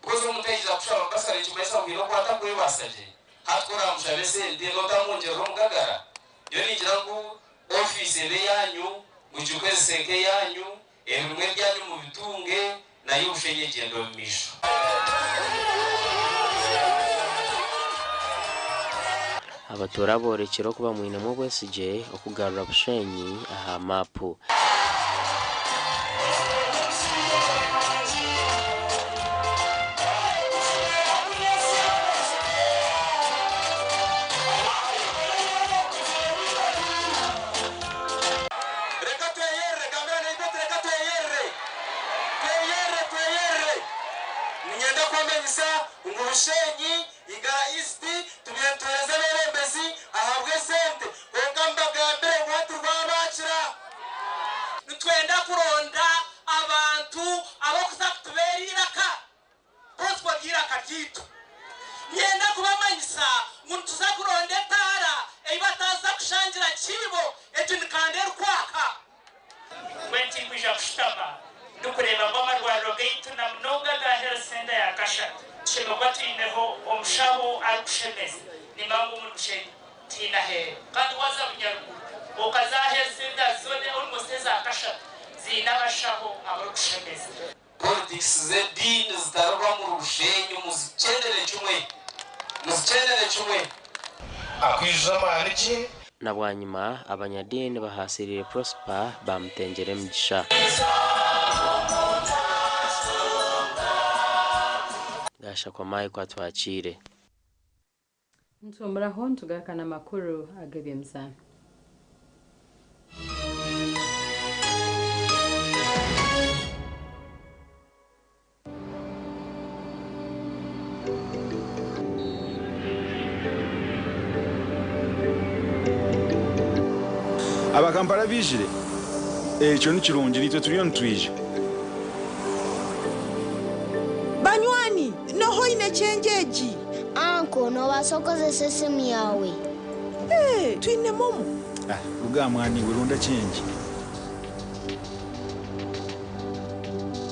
kuzo mutayiza kushaba basari kimesa ngiro kwata kuri basaje hatkora mushabe sente notamunjero mugagara yo ningira ngo office yanyu mujukweze senke yanyu emwe byanyu mu bitunge nayo bushenye gendo misho abatora borekero kuba mwine mu bwesije okugarura bushenyi aha mapu Ngurushenyi igara isti tubientoreza n'ebembezi ahabwe sente ogamba gambe watu rwabakira nitwenda kuronda abantu abakuza kutuberiraka bose bagiraka kitu nyenda kubamanyisa ngo tuza kuronda tara ebataza kushangira kibo ejo nikandera kwaka kwenti kwija kushitama dukureba ngo amarwariro gaitu na mnoga ga health center ya Kashata shimogati ineho omushaho arukushemeza nimangu munushenyi tina he kandi waza bunyarugu okaza health center zone olmosteza Kashata zinabashaho abarukushemeza politics zedini zitaruba mu rushenyi muzicendere chumwe akwijama ariki na bwanyuma abanyadini bahasirire Prosper bamutengere mgisha gasha kwa mai kwa twachire ntumuraho ntugakana makuru agabemza abakampala bijire ekyo ni kirungi nitwe tuliyo nitwije banywani noho ine chenjeji anko nobasokozesa esimu yawe twine momo ruga mwani wirunda chenji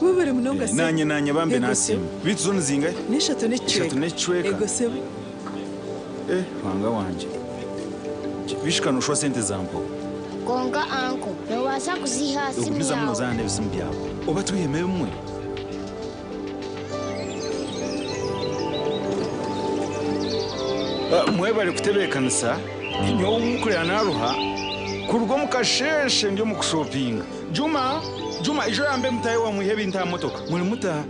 webere munonga se nanye bambe nasimu bitu zone zingahe neshatu necweka ego sebe wanga wanje bishikanushwa sente zampo konga anko nobasa kuziha simu ukubiza muno yawe zande bisimu byawe oba twiyemeye mwe mwebale kutebekanisa inyowo mukurera naruha kurwo mukasheshe ndio mukushopinga juma ijo yambe mutaye wa muhebe nta motoka muri mutaha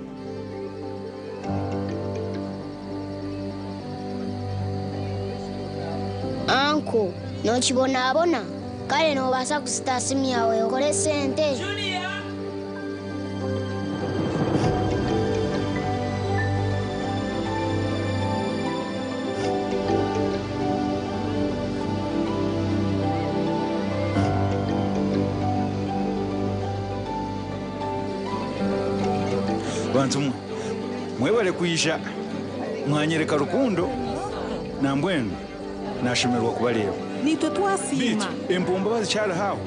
anko nokibonabona kale nobasa kusita simu yawe okole sente bantu mwebale kuisha mwanyereka rukundo nambwenu nashemerwa kubaleba nitwe twasima Mbabazi cyari haho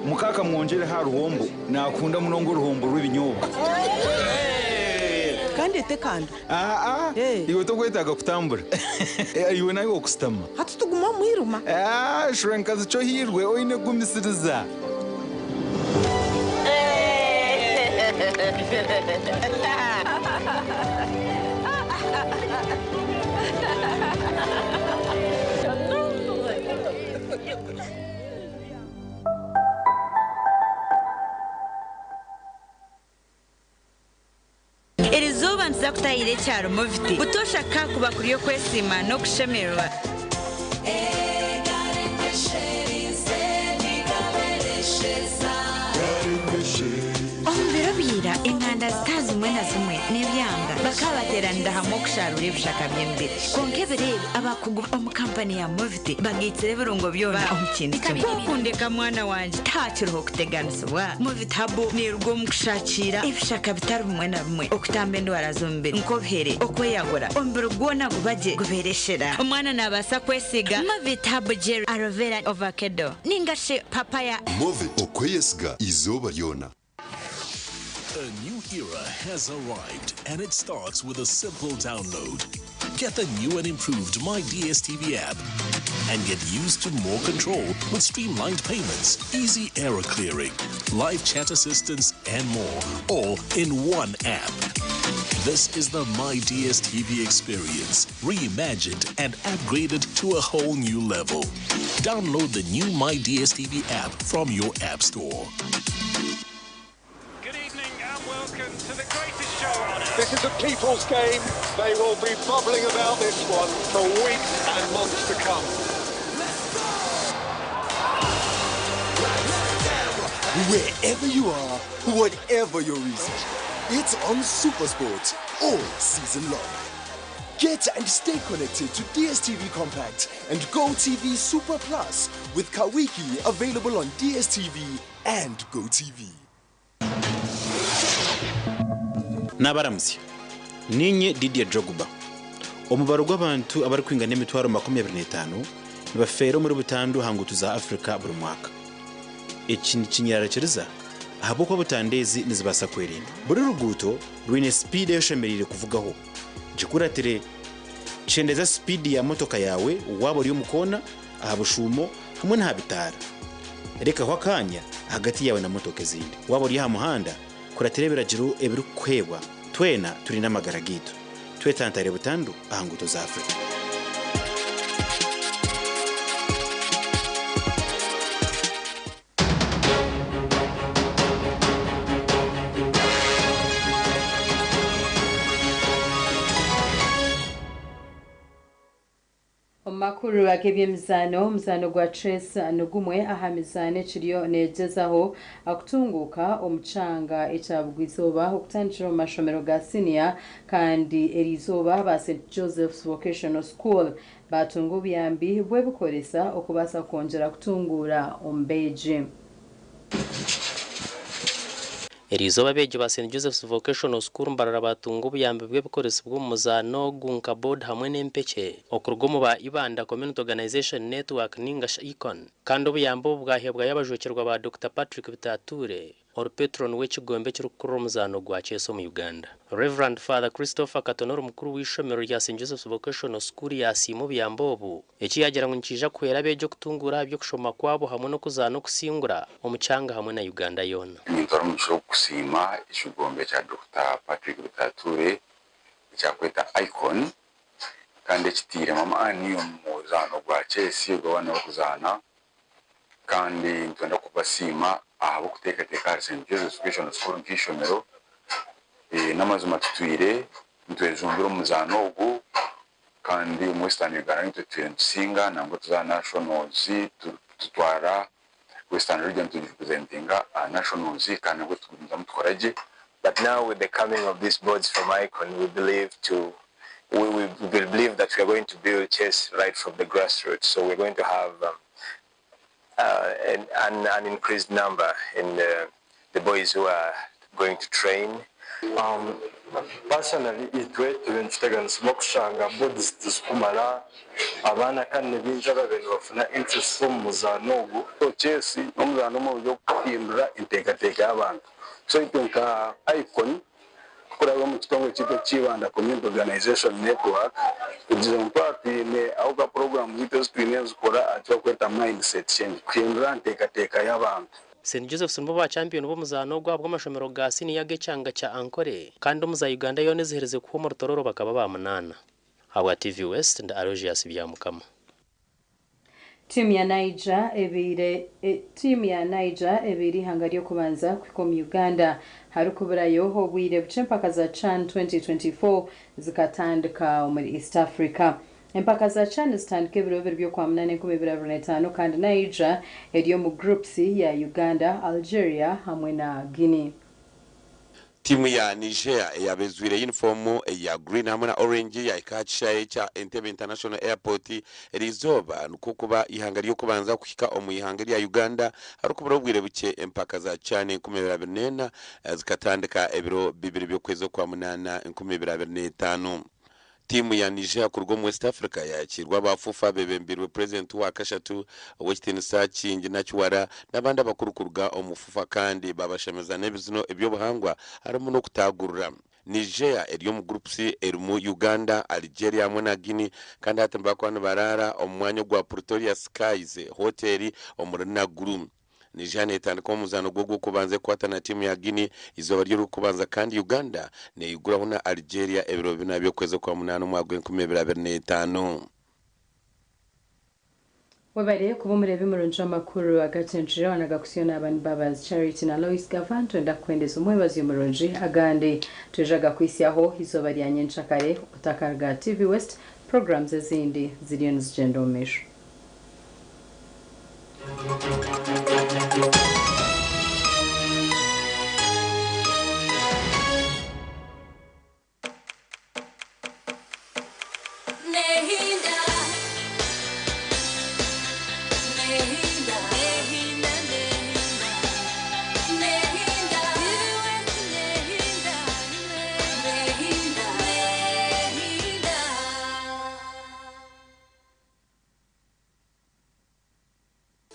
mukaka mwongere ha ruhombo nakunda munongo ruhombo rw'ibinyobwa kandi tekanda iwe to kwetaga kutambura iwe nayo okustama hati tuguma mwiruma shrenkazi cyo hirwe oine gumisiriza iri zuba nziza kutahira cyaro mufite utosha kakuba kuri yo kwesima no kushemerwa Ombirabira inganda zitazi umwe na zimwe n'ibyanga bakabateranira hamwe kusharura ibishaka by'imbere konkeze rero abakugu omukampani ya Moviti bagitsire birungo byona omukintu bakundeka mwana wanje takiroho kuteganiswa Moviti habo ni rwo mukushakira ibishaka bitari umwe na bimwe okutambe ndwara zombere nkohere okweyagora ombero gwona gubaje gubereshera umwana nabasa kwesiga Moviti habo gel aloe vera avocado ningashe papaya Moviti okweyesiga izoba ryona. A new era has arrived, and it starts with a simple download. Get the new and improved My DSTV app and get used to more control with streamlined payments, easy error clearing, live chat assistance, and more, all in one app. This is the My DSTV experience, reimagined and upgraded to a whole new level. Download the new My DSTV app from your app store. This is a people's game. They will be bubbling about this one for weeks and months to come. Wherever you are, whatever your reason, it's on SuperSport all season long. Get and stay connected to DSTV Compact and GoTV Super Plus with Kawiki available on DSTV and GoTV. Nabaramsi ninye Didier Drogba omubaro gw'abantu abari kwingana emitwaro 25 bafero muri butandu hangutu za Afrika buri mwaka ekini kinyarakereza ahabo ko butandezi nizibasa kwerinda buri ruguto rwine speed yoshemerire kuvugaho gikuratire chendeza speed ya motoka yawe wabo uri mukona ahabushumo hamwe ntabitara reka kwa kanya hagati yawe na motoka zindi wabo uri ha muhanda kuratirebera jiru ebiru kwebwa twena turi namagara gitu twetantare butandu ahanguto za Afrika Makuru akebye mzano gwa Trace nugumwe ahamizane kiriyo nejezaho akutunguka omucanga ekyabugwizoba okutandikira mu mashomero ga senior kandi erizoba ba St Joseph's Vocational School batungu byambi bwe bukoresa okubasa kongera kutungura ombeje Erizoba beje ba St Joseph's Vocational School mbarara batungu buyambe bwe bukoresa bwo muzano gunka board hamwe n'empeke okurgomo ba ibanda community organization network ningasha icon kandi obuyambo bwahebwa yabajokerwa ba Dr Patrick Bitature or patron w'ekigombe cy'urukuru muzano gwa Cheso mu Uganda. Reverend Father Christopher Katonoro mukuru w'ishomero rya St Joseph's Vocational School yasimo byambobu eki yagira ngo nkija kwera beje kutungura byo kushoma kwabo hamwe no kuzana kusingura omucanga hamwe na Uganda yona. Nintoro musho kusima ikigombe cya Dr Patrick Bitature cyakweta icon kandi kitire mama ani umuzano gwa Cheso gwana kuzana kandi ntwenda kubasima ahabo kutekateka St Joseph's Vocational School nk'ishomero n'amazu matutwire ntwejumbira umuzano ugu kandi mu Western Uganda ntitwensinga nangwa tuza nationals tutwara Western region to representinga nationals kandi ngo tukunza mutwaraje. But now with the coming of these boards from Icon, we believe that we are going to build chess right from the grassroots. So we're going to have an increased number in the boys who are going to train, Personally, itwe tubenshiteganisimo kushanga bodies tuzikumara abana kandi binja babeni bafuna interest mu muzano ubu so chesi n'umuzano mu buryo kuhindura intekateka y'abantu so itunka icon kuraba mu kitongo cyitwa kibanda community organization network kugira ngo twapime aho ga program zitwe twineza ukora atyo kweta mindset change kuhindura intekateka y'abantu. St Joseph Sumbo ba champion bo muzano gwabwo amashomero ga sini ya gecanga cha Ankore kandi umuza Uganda yone zihereze ku motororo bakaba ba munana. Hawa TV West and Arogias byamukama. Timu ya Niger ebiri hangari yo kubanza ku Uganda harukuburayo hobwire bucempaka za CHAN 2024 zikatandika muri East Africa. Empaka za CHAN zitandike birobero byo kwa 8:25 kandi Niger eriyo mu group C ya Uganda, Algeria hamwe na Guinea. Timu ya Niger yabezwire uniform ya green hamwe na orange ya ikacha cha Entebbe International Airport erizoba nukukuba ihangari yo kubanza kuhika omuyihangari ya Uganda harukubura bwire buke empaka za CHAN 2024 zikatandika ebiro bibiri byo kwezo kwa 8 2025. Timu ya Niger kurwo mu West Africa yakirwa abafufa bebembirwe president wa kashatu Western Search Nachiwara nabandi abakurukurwa omufufa kandi babashemeza nebizino ebyo buhangwa harimo no kutagurura. Niger eriyo mu group C erimu Uganda, Algeria hamwe na Guinea kandi hatamba kwano barara omwanya gwa Pretoria Skies Hotel omurina guru. Niger netandika omuzano gwo kubanze kwata na timu ya Guinea izoba ryo kubanza kandi Uganda ne iguraho na Algeria ebiro binabyo kweze kwa 8 mwagwe 2025. Wabare kuba murebe muronja makuru Agacencwire wanagakusiona abantu Mbabazi Charity na Lois Gavanto ndakwendeza umwebazi umuronji agande tujaga kwisiyaho izoba ryanye nshakare utakarga TV West programs ezindi ziriyo nzigendomeje.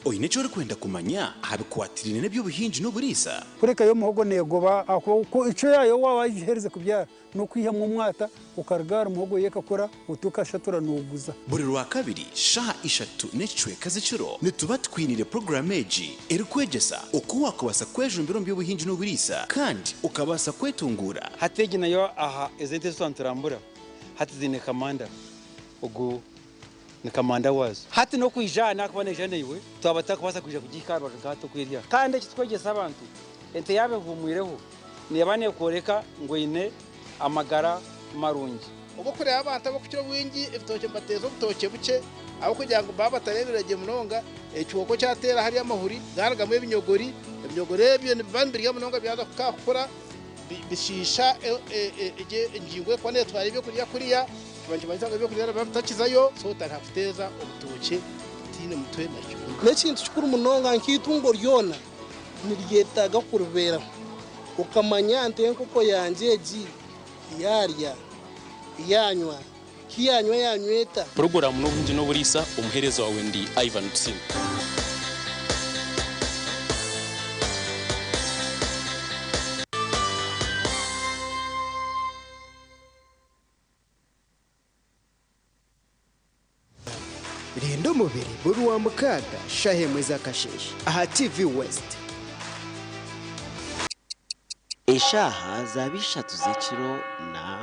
Oinechore kwenda kumanya habikwatirine nebyo buhinji no burisa kureka yo muhogo negoba ako ico yayo wawahereze kubyara no kwiha mu mwata ukargara muhogo yekakora utukashatura nuguza buri rwa kabiri shaha 3 necwe kaziciro nituba twinire programeji erikwegesa uko wakubasa kwejumbiro mbyo buhinji no burisa kandi ukabasa kwetungura hatege nayo aha ezente santrambura hatizine kamanda ugu ni kamanda wazo hati no kwijana akubone jane iwe twabata kubasa kuja kugikara bagato kwiriya kandi kitwegesa abantu ente yabe vumuireho nebane koreka ngo ine amagara marungi uko kure abantu abo kukiro wingi ifitoke mbatezo butoke buke abo kugira ngo baba tareberege munonga ecyuko cyatera hari amahuri garagamo ibinyogori ebyo nibambiriye munonga byaza kukakura bishisha ingingo kwa ne twari byo kurya kuriya banje bazanga byo kurya batakizayo so takafuteza obutoke tine mutwe nacyo n'ekintu kikuru munonga nkitungo ryona niryetaga kurubera ukamanya ntenkoko yanje egi yarya yanywa kiyanywa yanyweta program no bunji no burisa umuherezo wawe ndi Ivan Tsim. Rindo mubiri buri wa mukaga shahe mweza kasheshi aha TV West eshaha zabishatu z'ekiro na